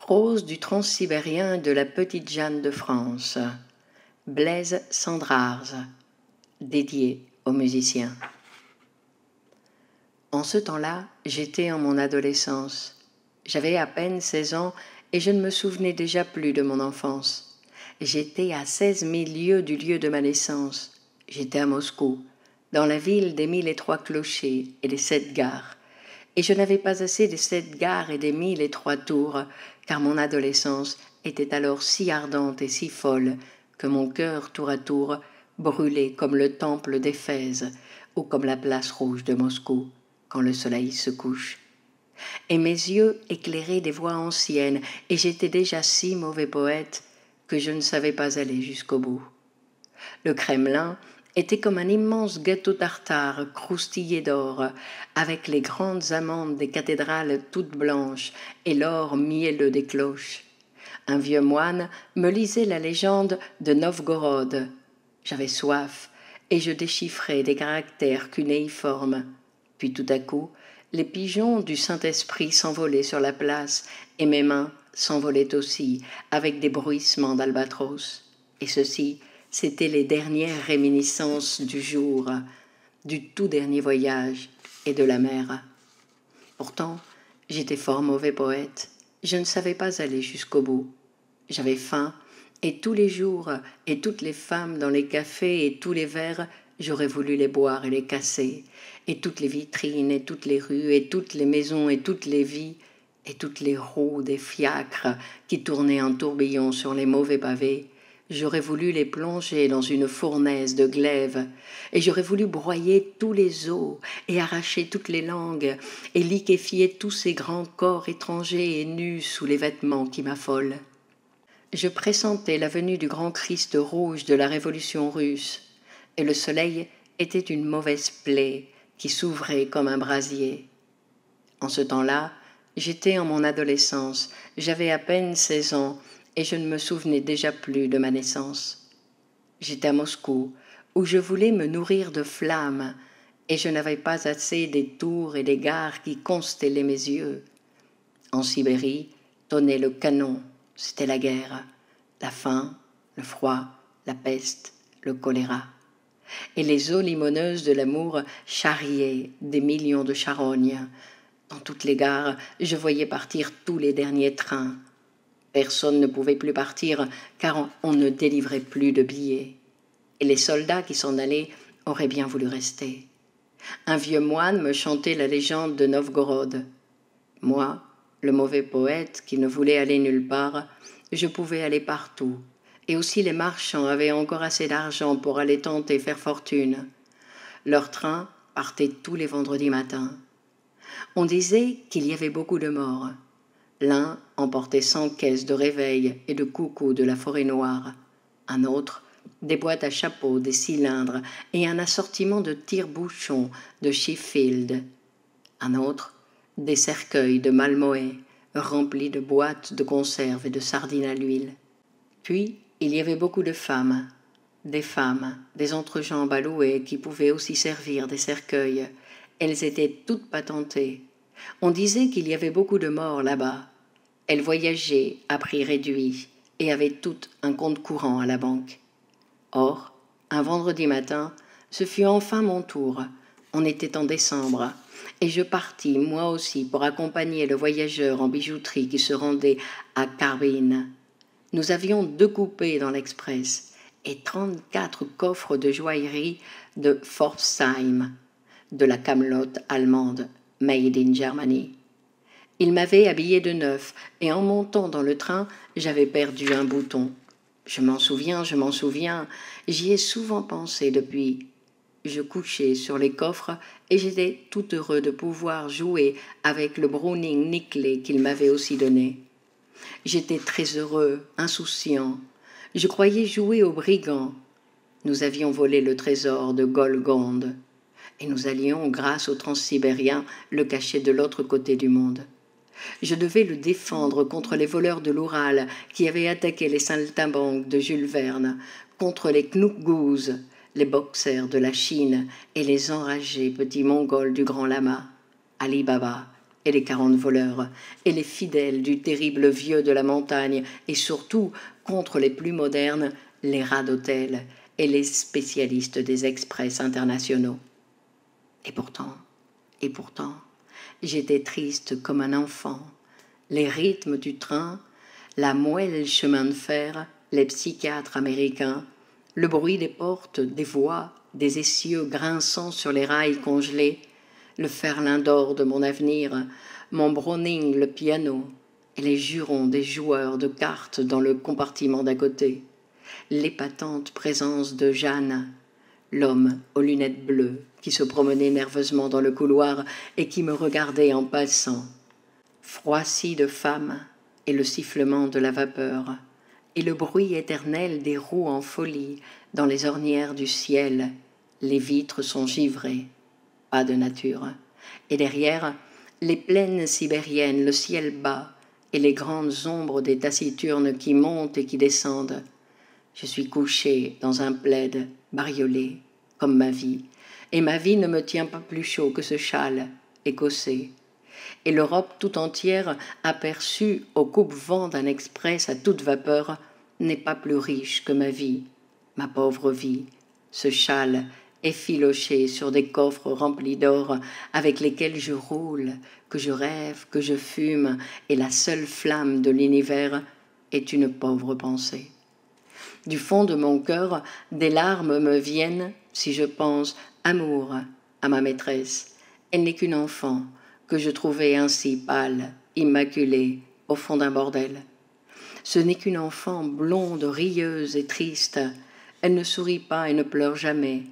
Prose du Transsibérien de la Petite Jeanne de France, Blaise Cendrars, dédié aux musiciens. En ce temps-là, j'étais en mon adolescence. J'avais à peine 16 ans et je ne me souvenais déjà plus de mon enfance. J'étais à 16 000 lieues du lieu de ma naissance. J'étais à Moscou, dans la ville des 1003 clochers et des 7 gares. Et je n'avais pas assez des 7 gares et des 1003 tours, car mon adolescence était alors si ardente et si folle que mon cœur, tour à tour, brûlait comme le temple d'Éphèse ou comme la place rouge de Moscou quand le soleil se couche. Et mes yeux éclairaient des voix anciennes, et j'étais déjà si mauvais poète que je ne savais pas aller jusqu'au bout. Le Kremlin était comme un immense gâteau tartare croustillé d'or, avec les grandes amandes des cathédrales toutes blanches et l'or mielleux des cloches. Un vieux moine me lisait la légende de Novgorod. J'avais soif et je déchiffrais des caractères cunéiformes. Puis tout à coup, les pigeons du Saint-Esprit s'envolaient sur la place et mes mains s'envolaient aussi avec des bruissements d'albatros. Et ceci, c'étaient les dernières réminiscences du jour, du tout dernier voyage et de la mer. Pourtant, j'étais fort mauvais poète. Je ne savais pas aller jusqu'au bout. J'avais faim, et tous les jours, et toutes les femmes dans les cafés et tous les verres, j'aurais voulu les boire et les casser, et toutes les vitrines, et toutes les rues, et toutes les maisons, et toutes les vies, et toutes les roues des fiacres qui tournaient en tourbillon sur les mauvais pavés. J'aurais voulu les plonger dans une fournaise de glaive, et j'aurais voulu broyer tous les os, et arracher toutes les langues, et liquéfier tous ces grands corps étrangers et nus sous les vêtements qui m'affolent. Je pressentais la venue du grand Christ rouge de la Révolution russe, et le soleil était une mauvaise plaie qui s'ouvrait comme un brasier. En ce temps-là, j'étais en mon adolescence, j'avais à peine 16 ans, et je ne me souvenais déjà plus de ma naissance. J'étais à Moscou, où je voulais me nourrir de flammes, et je n'avais pas assez des tours et des gares qui constellaient mes yeux. En Sibérie, tonnait le canon, c'était la guerre, la faim, le froid, la peste, le choléra. Et les eaux limoneuses de l'amour charriaient des millions de charognes. Dans toutes les gares, je voyais partir tous les derniers trains. Personne ne pouvait plus partir, car on ne délivrait plus de billets. Et les soldats qui s'en allaient auraient bien voulu rester. Un vieux moine me chantait la légende de Novgorod. Moi, le mauvais poète qui ne voulait aller nulle part, je pouvais aller partout. Et aussi les marchands avaient encore assez d'argent pour aller tenter faire fortune. Leur train partait tous les vendredis matins. On disait qu'il y avait beaucoup de morts. L'un emportait 100 caisses de réveil et de coucous de la forêt noire. Un autre, des boîtes à chapeaux, des cylindres et un assortiment de tire-bouchons de Sheffield. Un autre, des cercueils de Malmöe remplis de boîtes de conserve et de sardines à l'huile. Puis, il y avait beaucoup de femmes, des entrejambes à louer qui pouvaient aussi servir des cercueils. Elles étaient toutes patentées. On disait qu'il y avait beaucoup de morts là-bas. Elles voyageaient à prix réduit et avaient toutes un compte courant à la banque. Or, un vendredi matin, ce fut enfin mon tour. On était en décembre, et je partis moi aussi pour accompagner le voyageur en bijouterie qui se rendait à Karbin. Nous avions 2 coupés dans l'express et 34 coffres de joaillerie de Pforzheim, de la camelote allemande, made in Germany. Il m'avait habillé de neuf, et en montant dans le train, j'avais perdu un bouton. Je m'en souviens, j'y ai souvent pensé depuis. Je couchais sur les coffres, et j'étais tout heureux de pouvoir jouer avec le Browning nickelé qu'il m'avait aussi donné. J'étais très heureux, insouciant. Je croyais jouer aux brigands. Nous avions volé le trésor de Golgonde, et nous allions, grâce au Transsibérien, le cacher de l'autre côté du monde. Je devais le défendre contre les voleurs de l'Oural qui avaient attaqué les saltimbanques de Jules Verne, contre les knouk-gouz, les boxers de la Chine et les enragés petits mongols du Grand Lama, Ali Baba et les 40 voleurs, et les fidèles du terrible vieux de la montagne, et surtout, contre les plus modernes, les rats d'hôtel et les spécialistes des express internationaux. Et pourtant, j'étais triste comme un enfant. Les rythmes du train, la moelle chemin de fer, les psychiatres américains, le bruit des portes, des voix, des essieux grinçant sur les rails congelés, le ferlin d'or de mon avenir, mon Browning le piano, et les jurons des joueurs de cartes dans le compartiment d'à côté, l'épatante présence de Jeanne, l'homme aux lunettes bleues qui se promenait nerveusement dans le couloir et qui me regardait en passant, froissi de femme, et le sifflement de la vapeur, et le bruit éternel des roues en folie dans les ornières du ciel. Les vitres sont givrées, pas de nature, et derrière, les plaines sibériennes, le ciel bas, et les grandes ombres des taciturnes qui montent et qui descendent. Je suis couché dans un plaid bariolé, comme ma vie, et ma vie ne me tient pas plus chaud que ce châle écossais. Et l'Europe tout entière, aperçue au coupe-vent d'un express à toute vapeur, n'est pas plus riche que ma pauvre vie, ce châle effiloché sur des coffres remplis d'or avec lesquels je roule, que je rêve, que je fume, et la seule flamme de l'univers est une pauvre pensée. Du fond de mon cœur, des larmes me viennent si je pense amour à ma maîtresse. Elle n'est qu'une enfant que je trouvais ainsi pâle, immaculée, au fond d'un bordel. Ce n'est qu'une enfant blonde, rieuse et triste. Elle ne sourit pas et ne pleure jamais.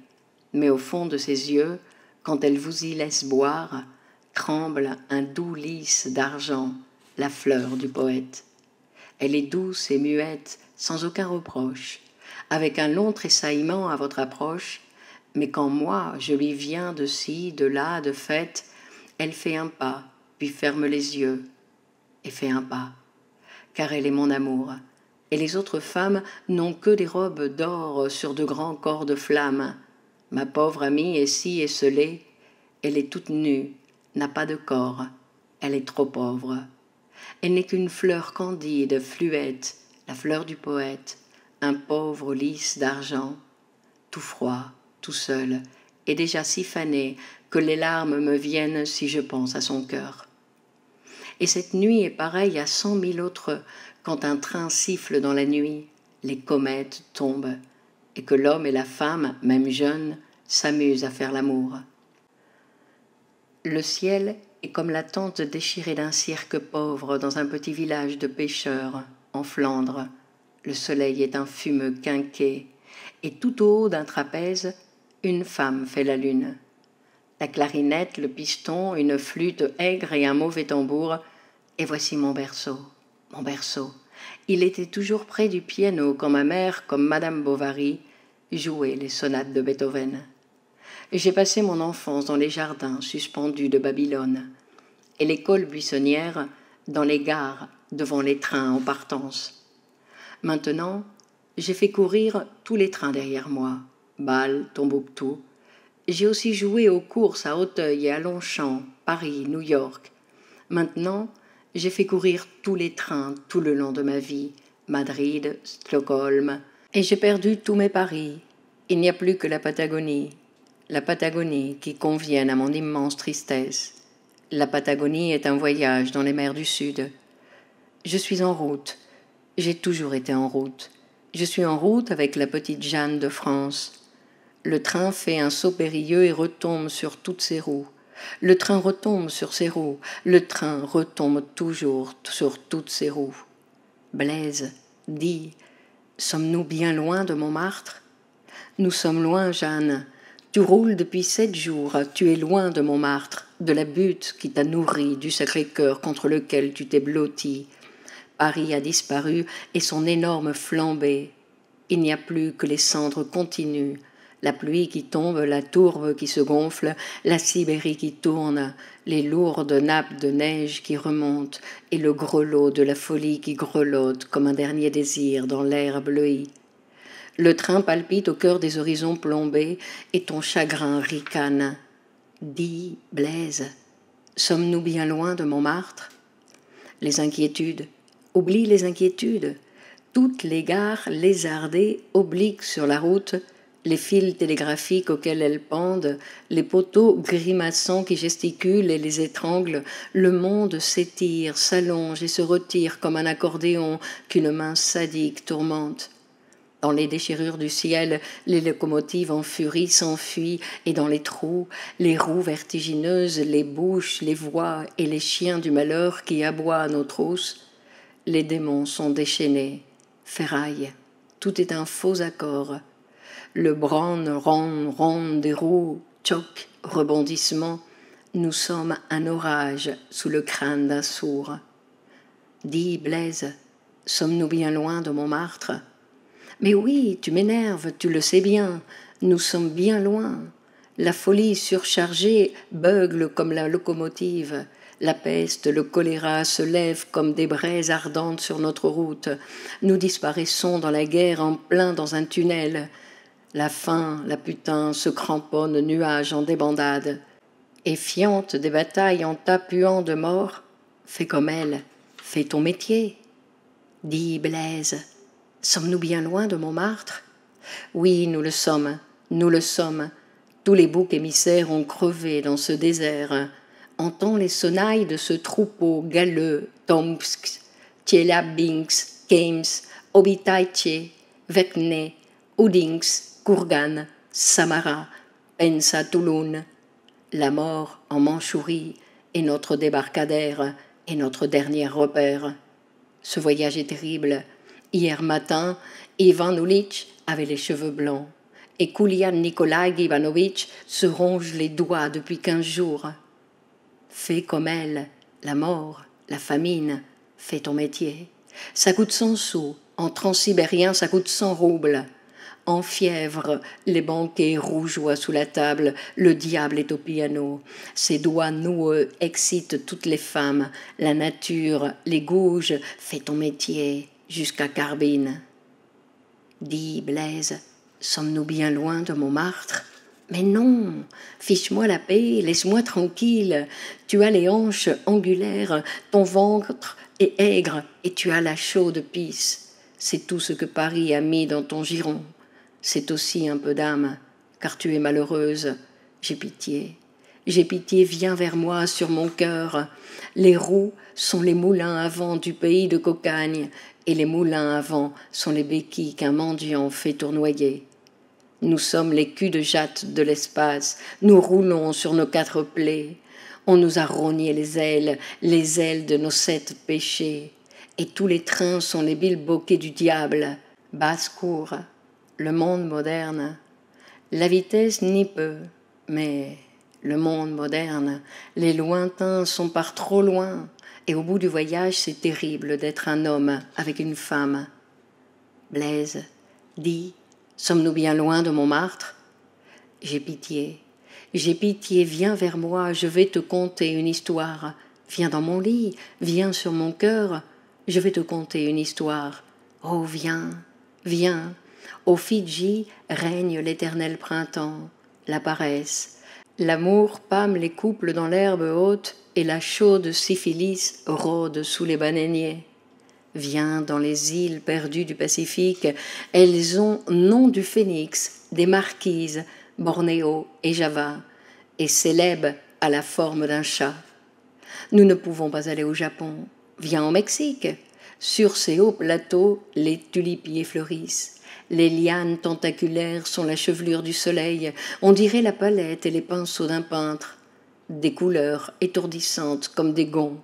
Mais au fond de ses yeux, quand elle vous y laisse boire, tremble un doux lys d'argent, la fleur du poète. Elle est douce et muette, sans aucun reproche, avec un long tressaillement à votre approche, mais quand moi je lui viens de ci, de là, de fait, elle fait un pas, puis ferme les yeux, et fait un pas, car elle est mon amour, et les autres femmes n'ont que des robes d'or sur de grands corps de flamme. Ma pauvre amie est si esselée, elle est toute nue, n'a pas de corps, elle est trop pauvre. Elle n'est qu'une fleur candide, fluette, la fleur du poète, un pauvre lys d'argent, tout froid, tout seul, et déjà si fané que les larmes me viennent si je pense à son cœur. Et cette nuit est pareille à 100 000 autres quand un train siffle dans la nuit, les comètes tombent, et que l'homme et la femme, même jeunes, s'amusent à faire l'amour. Le ciel est comme la tente déchirée d'un cirque pauvre dans un petit village de pêcheurs, en Flandre. Le soleil est un fumeux quinquet, et tout au haut d'un trapèze, une femme fait la lune. La clarinette, le piston, une flûte aigre et un mauvais tambour, et voici mon berceau, mon berceau. Il était toujours près du piano quand ma mère, comme Madame Bovary, jouait les sonates de Beethoven. J'ai passé mon enfance dans les jardins suspendus de Babylone, et l'école buissonnière dans les gares devant les trains en partance. Maintenant, j'ai fait courir tous les trains derrière moi, Bâle, Tombouctou. J'ai aussi joué aux courses à Auteuil et à Longchamp, Paris, New York. Maintenant, j'ai fait courir tous les trains tout le long de ma vie, Madrid, Stockholm, et j'ai perdu tous mes paris. Il n'y a plus que la Patagonie qui convienne à mon immense tristesse. La Patagonie est un voyage dans les mers du Sud. Je suis en route, j'ai toujours été en route. Je suis en route avec la petite Jeanne de France. Le train fait un saut périlleux et retombe sur toutes ses roues. Le train retombe sur ses roues. Le train retombe toujours sur toutes ses roues. Blaise, dis, sommes-nous bien loin de Montmartre ? Nous sommes loin, Jeanne. Tu roules depuis 7 jours, tu es loin de Montmartre, de la butte qui t'a nourri, du Sacré-Cœur contre lequel tu t'es blotti. Paris a disparu et son énorme flambée. Il n'y a plus que les cendres continues, la pluie qui tombe, la tourbe qui se gonfle, la Sibérie qui tourne, les lourdes nappes de neige qui remontent et le grelot de la folie qui grelotte comme un dernier désir dans l'air bleui. Le train palpite au cœur des horizons plombés et ton chagrin ricane. Dis, Blaise, Sommes-nous bien loin de Montmartre? Les inquiétudes, oublie les inquiétudes. Toutes les gares lézardées, obliques sur la route, les fils télégraphiques auxquels elles pendent, les poteaux grimaçants qui gesticulent et les étranglent, le monde s'étire, s'allonge et se retire comme un accordéon qu'une main sadique tourmente. Dans les déchirures du ciel, les locomotives en furie s'enfuient, et dans les trous, les roues vertigineuses, les bouches, les voix et les chiens du malheur qui aboient à nos trousses, les démons sont déchaînés, ferraille, tout est un faux accord. Le branle, ronde des roues, choc, rebondissement, nous sommes un orage sous le crâne d'un sourd. Dis, Blaise, sommes-nous bien loin de Montmartre? Mais oui, tu m'énerves, tu le sais bien, nous sommes bien loin. La folie surchargée beugle comme la locomotive. La peste, le choléra se lèvent comme des braises ardentes sur notre route. Nous disparaissons dans la guerre en plein dans un tunnel. La faim, la putain, se cramponne nuages en débandade. Et fiante des batailles en tapuant de mort, fais comme elle, fais ton métier. Dis, Blaise, sommes-nous bien loin de Montmartre? Oui, nous le sommes, nous le sommes. Tous les boucs émissaires ont crevé dans ce désert. Entends les sonnailles de ce troupeau galeux, Tomsk, Tchelabinsk, Keims, Obitaïtché, Vekne, Oudinsk, Kourgan, Samara, Pensa Touloun. La mort en Mandchourie est notre débarcadère et notre dernier repère. Ce voyage est terrible. Hier matin, Ivan Oulitch avait les cheveux blancs et Koulian Nikolai Ivanovitch se ronge les doigts depuis 15 jours. Fais comme elle, la mort, la famine, fais ton métier. Ça coûte 100 sous, en transsibérien ça coûte 100 roubles. En fièvre, les banquets rougeoient sous la table, le diable est au piano. Ses doigts noueux excitent toutes les femmes, la nature, les gouges, fais ton métier, jusqu'à Carbine. Dis, Blaise, sommes-nous bien loin de Montmartre? Mais non, fiche-moi la paix, laisse-moi tranquille. Tu as les hanches angulaires, ton ventre est aigre et tu as la chaude pisse. C'est tout ce que Paris a mis dans ton giron. C'est aussi un peu d'âme, car tu es malheureuse. J'ai pitié, viens vers moi sur mon cœur. Les roues sont les moulins à vent du pays de Cocagne, et les moulins à vent sont les béquilles qu'un mendiant fait tournoyer. Nous sommes les culs de jatte de l'espace, nous roulons sur nos 4 plaies. On nous a rogné les ailes de nos 7 péchés, et tous les trains sont les bilboquets du diable. Basse-cour, le monde moderne, la vitesse n'y peut, mais le monde moderne, les lointains sont par trop loin, et au bout du voyage, c'est terrible d'être un homme avec une femme. Blaise, dis, sommes-nous bien loin de Montmartre? J'ai pitié, viens vers moi, je vais te conter une histoire. Viens dans mon lit, viens sur mon cœur, je vais te conter une histoire. Oh, viens, viens. Aux Fidji règne l'éternel printemps, la paresse. L'amour pâme les couples dans l'herbe haute et la chaude syphilis rôde sous les bananiers. Viens dans les îles perdues du Pacifique, elles ont nom du phénix, des marquises, Bornéo et Java, et célèbres à la forme d'un chat. Nous ne pouvons pas aller au Japon. Viens au Mexique. Sur ces hauts plateaux, les tulipiers fleurissent. Les lianes tentaculaires sont la chevelure du soleil, on dirait la palette et les pinceaux d'un peintre. Des couleurs étourdissantes comme des gonds.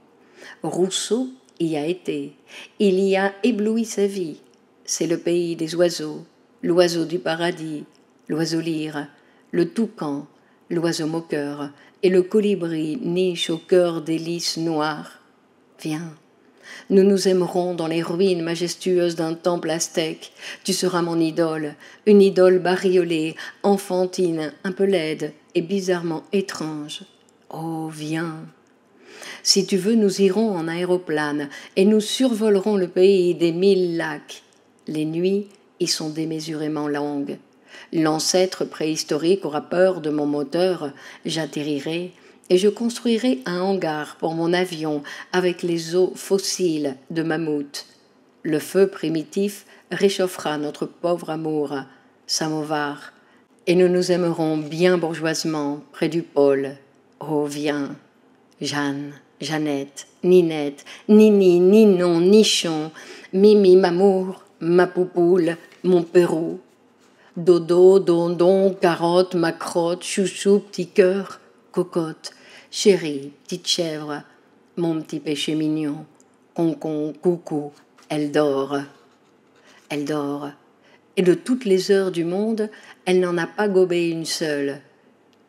Rousseau y a été, il y a ébloui sa vie. C'est le pays des oiseaux, l'oiseau du paradis, l'oiseau lyre, le toucan, l'oiseau moqueur, et le colibri niche au cœur des lys noirs. Viens. Nous nous aimerons dans les ruines majestueuses d'un temple aztèque. Tu seras mon idole, une idole bariolée, enfantine, un peu laide et bizarrement étrange. Oh, viens. Si tu veux, nous irons en aéroplane et nous survolerons le pays des 1000 lacs. Les nuits y sont démesurément longues. L'ancêtre préhistorique aura peur de mon moteur. J'atterrirai et je construirai un hangar pour mon avion avec les os fossiles de mammouth. Le feu primitif réchauffera notre pauvre amour, samovar, et nous nous aimerons bien bourgeoisement près du pôle. Oh, viens, Jeanne, Jeannette, Ninette, Nini, Ninon, Nichon, Mimi, Mamour, ma poupoule, mon Pérou. Dodo, dondon, carotte, macrotte, chouchou, petit cœur, cocotte, chérie, petite chèvre, mon petit péché mignon, concon, coucou, elle dort. Elle dort. Et de toutes les heures du monde, elle n'en a pas gobé une seule.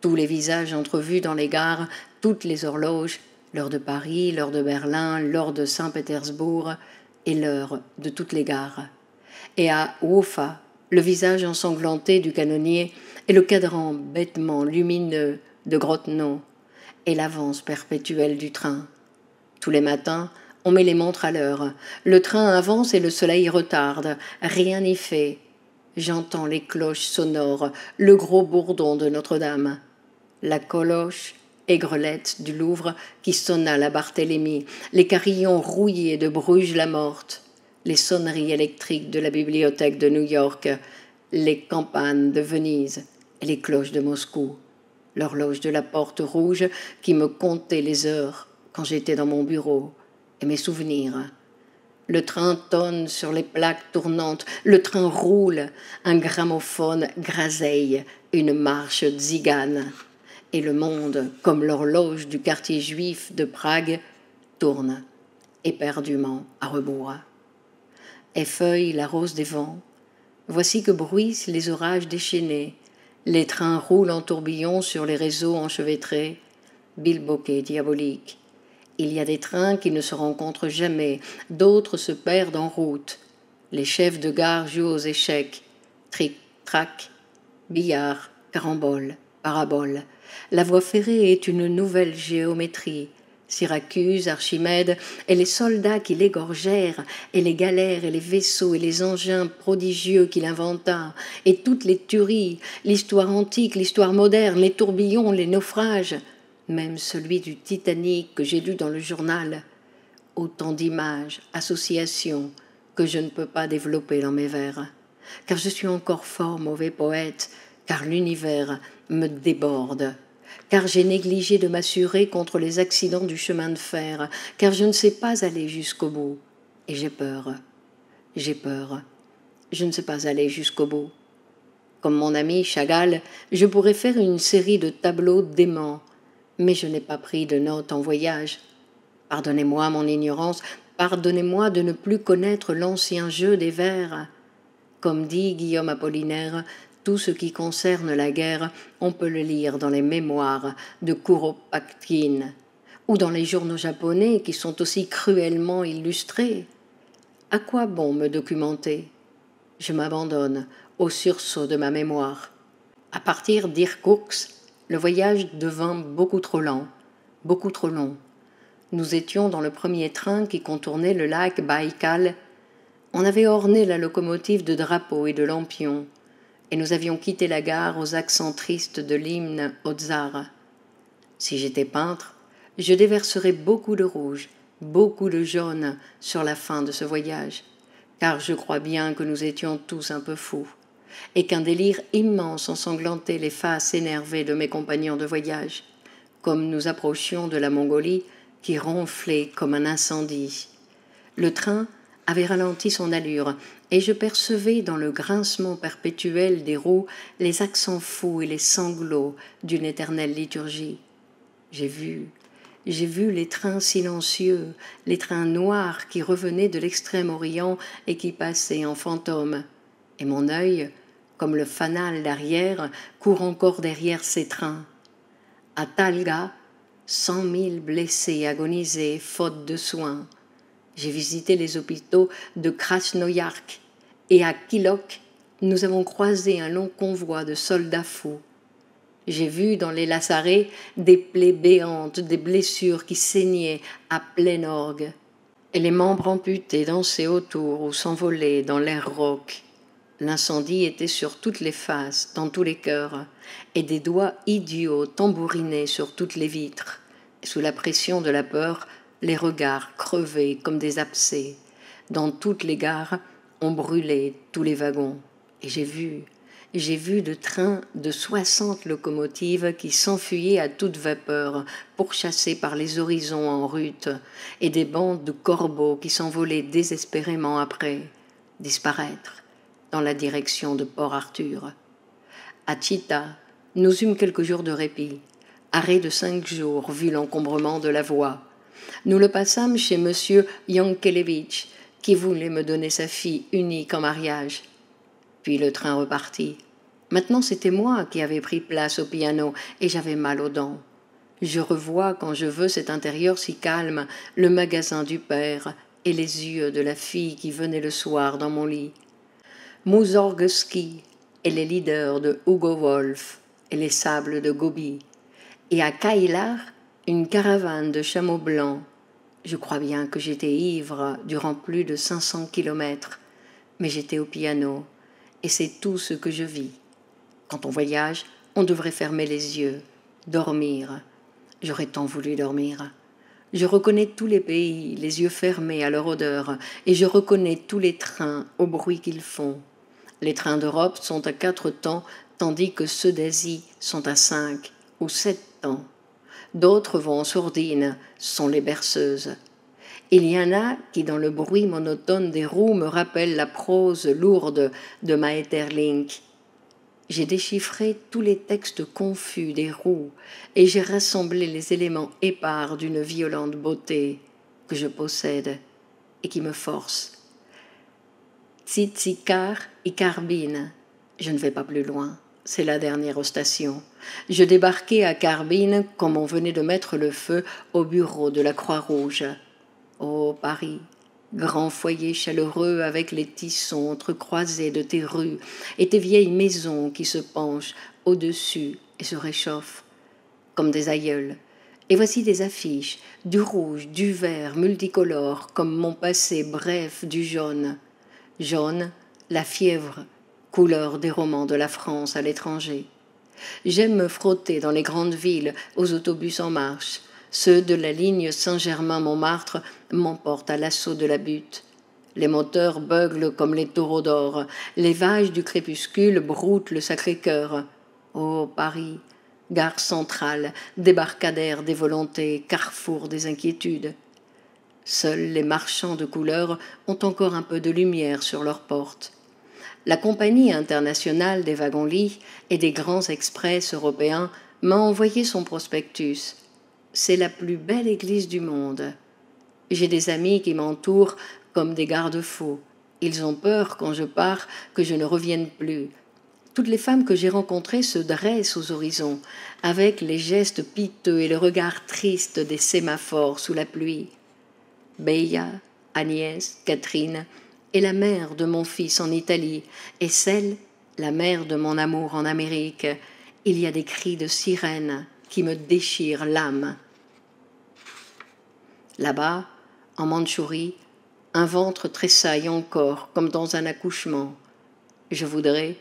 Tous les visages entrevus dans les gares, toutes les horloges, l'heure de Paris, l'heure de Berlin, l'heure de Saint-Pétersbourg et l'heure de toutes les gares. Et à Ufa, le visage ensanglanté du canonnier et le cadran bêtement lumineux de Grottenau et l'avance perpétuelle du train. Tous les matins, on met les montres à l'heure. Le train avance et le soleil retarde. Rien n'y fait. J'entends les cloches sonores, le gros bourdon de Notre-Dame. La cloche aigrelette du Louvre qui sonna la Barthélemy, les carillons rouillés de Bruges-la-Morte, les sonneries électriques de la bibliothèque de New York, les campanes de Venise et les cloches de Moscou, l'horloge de la Porte Rouge qui me comptait les heures quand j'étais dans mon bureau, et mes souvenirs. Le train tonne sur les plaques tournantes, le train roule, un gramophone graseille, une marche tzigane, et le monde, comme l'horloge du quartier juif de Prague, tourne éperdument à rebours. Effeuille la rose des vents, voici que bruissent les orages déchaînés, les trains roulent en tourbillon sur les réseaux enchevêtrés, bilboquet diabolique. Il y a des trains qui ne se rencontrent jamais, d'autres se perdent en route. Les chefs de gare jouent aux échecs, tric, trac, billard, carambole, parabole. La voie ferrée est une nouvelle géométrie. Syracuse, Archimède, et les soldats qui l'égorgèrent, et les galères, et les vaisseaux, et les engins prodigieux qu'il inventa, et toutes les tueries, l'histoire antique, l'histoire moderne, les tourbillons, les naufrages, même celui du Titanic que j'ai lu dans le journal. Autant d'images, associations, que je ne peux pas développer dans mes vers, car je suis encore fort mauvais poète, car l'univers me déborde, car j'ai négligé de m'assurer contre les accidents du chemin de fer, car je ne sais pas aller jusqu'au bout, et j'ai peur, je ne sais pas aller jusqu'au bout. Comme mon ami Chagall, je pourrais faire une série de tableaux déments, mais je n'ai pas pris de notes en voyage. Pardonnez-moi mon ignorance, pardonnez-moi de ne plus connaître l'ancien jeu des vers. Comme dit Guillaume Apollinaire, tout ce qui concerne la guerre, on peut le lire dans les mémoires de Kuropatkin ou dans les journaux japonais qui sont aussi cruellement illustrés. À quoi bon me documenter ? Je m'abandonne au sursaut de ma mémoire. À partir d'Irkoutsk, le voyage devint beaucoup trop lent, beaucoup trop long. Nous étions dans le premier train qui contournait le lac Baïkal. On avait orné la locomotive de drapeaux et de lampions, et nous avions quitté la gare aux accents tristes de l'hymne au tsar. Si j'étais peintre, je déverserais beaucoup de rouge, beaucoup de jaune sur la fin de ce voyage, car je crois bien que nous étions tous un peu fous, et qu'un délire immense ensanglantait les faces énervées de mes compagnons de voyage, comme nous approchions de la Mongolie qui ronflait comme un incendie. Le train avait ralenti son allure, et je percevais dans le grincement perpétuel des roues les accents fous et les sanglots d'une éternelle liturgie. J'ai vu les trains silencieux, les trains noirs qui revenaient de l'extrême-orient et qui passaient en fantômes, et mon œil, comme le fanal d'arrière, court encore derrière ces trains. À Talga, 100 000 blessés agonisaient faute de soins. J'ai visité les hôpitaux de Krasnoïarsk et à Kilok, nous avons croisé un long convoi de soldats fous. J'ai vu dans les lazzarets des plaies béantes, des blessures qui saignaient à plein orgue, et les membres amputés dansaient autour ou s'envolaient dans l'air rauque. L'incendie était sur toutes les faces, dans tous les cœurs, et des doigts idiots tambourinaient sur toutes les vitres. Sous la pression de la peur, les regards crevaient comme des abcès. Dans toutes les gares, on brûlait tous les wagons. Et j'ai vu de trains de 60 locomotives qui s'enfuyaient à toute vapeur, pourchassés par les horizons en rute, et des bandes de corbeaux qui s'envolaient désespérément après, disparaître dans la direction de Port-Arthur. À Chita, nous eûmes quelques jours de répit, arrêt de 5 jours vu l'encombrement de la voie. Nous le passâmes chez M. Yankelevitch, qui voulait me donner sa fille unique en mariage. Puis le train repartit. Maintenant c'était moi qui avais pris place au piano et j'avais mal aux dents. Je revois quand je veux cet intérieur si calme, le magasin du père et les yeux de la fille qui venait le soir dans mon lit. Mussorgsky et les leaders de Hugo Wolf et les sables de Gobi. Et à Kailar, une caravane de chameaux blancs. Je crois bien que j'étais ivre durant plus de 500 kilomètres, mais j'étais au piano, et c'est tout ce que je vis. Quand on voyage, on devrait fermer les yeux, dormir. J'aurais tant voulu dormir. Je reconnais tous les pays, les yeux fermés à leur odeur, et je reconnais tous les trains au bruit qu'ils font. Les trains d'Europe sont à 4 temps, tandis que ceux d'Asie sont à 5 ou 7 temps. D'autres vont en sourdine, sont les berceuses. Il y en a qui, dans le bruit monotone des roues, me rappellent la prose lourde de Maeterlinck. J'ai déchiffré tous les textes confus des roues et j'ai rassemblé les éléments épars d'une violente beauté que je possède et qui me force. Tsitsicar et Carbine. Je ne vais pas plus loin. C'est la dernière station. Je débarquai à Carbine comme on venait de mettre le feu au bureau de la Croix-Rouge. Oh, Paris, grand foyer chaleureux avec les tissons entrecroisés de tes rues et tes vieilles maisons qui se penchent au-dessus et se réchauffent comme des aïeuls. Et voici des affiches, du rouge, du vert, multicolores, comme mon passé bref du jaune. Jaune, la fièvre, couleur des romans de la France à l'étranger. J'aime me frotter dans les grandes villes, aux autobus en marche. Ceux de la ligne Saint-Germain-Montmartre m'emportent à l'assaut de la butte. Les moteurs beuglent comme les taureaux d'or. Les vaches du crépuscule broutent le Sacré-Cœur. Oh, Paris, gare centrale, débarcadère des volontés, carrefour des inquiétudes. Seuls les marchands de couleurs ont encore un peu de lumière sur leurs portes. La Compagnie internationale des wagons-lits et des grands express européens m'a envoyé son prospectus. C'est la plus belle église du monde. J'ai des amis qui m'entourent comme des garde-fous. Ils ont peur, quand je pars, que je ne revienne plus. Toutes les femmes que j'ai rencontrées se dressent aux horizons, avec les gestes piteux et le regard triste des sémaphores sous la pluie. Beia, Agnès, Catherine, est la mère de mon fils en Italie, et celle, la mère de mon amour en Amérique. Il y a des cris de sirène qui me déchirent l'âme. Là-bas, en Mandchourie, un ventre tressaille encore comme dans un accouchement. Je voudrais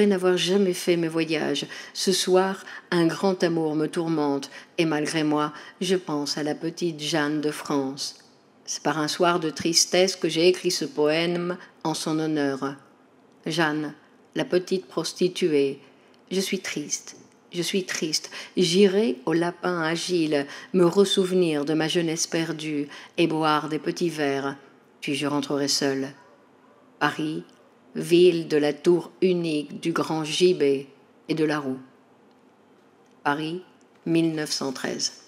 n'avoir jamais fait mes voyages. Ce soir, un grand amour me tourmente, et malgré moi, je pense à la petite Jeanne de France. C'est par un soir de tristesse que j'ai écrit ce poème en son honneur. Jeanne, la petite prostituée, je suis triste, j'irai au lapin agile me ressouvenir de ma jeunesse perdue et boire des petits verres, puis je rentrerai seule. Paris, ville de la tour unique du grand gibet et de la roue. Paris, 1913.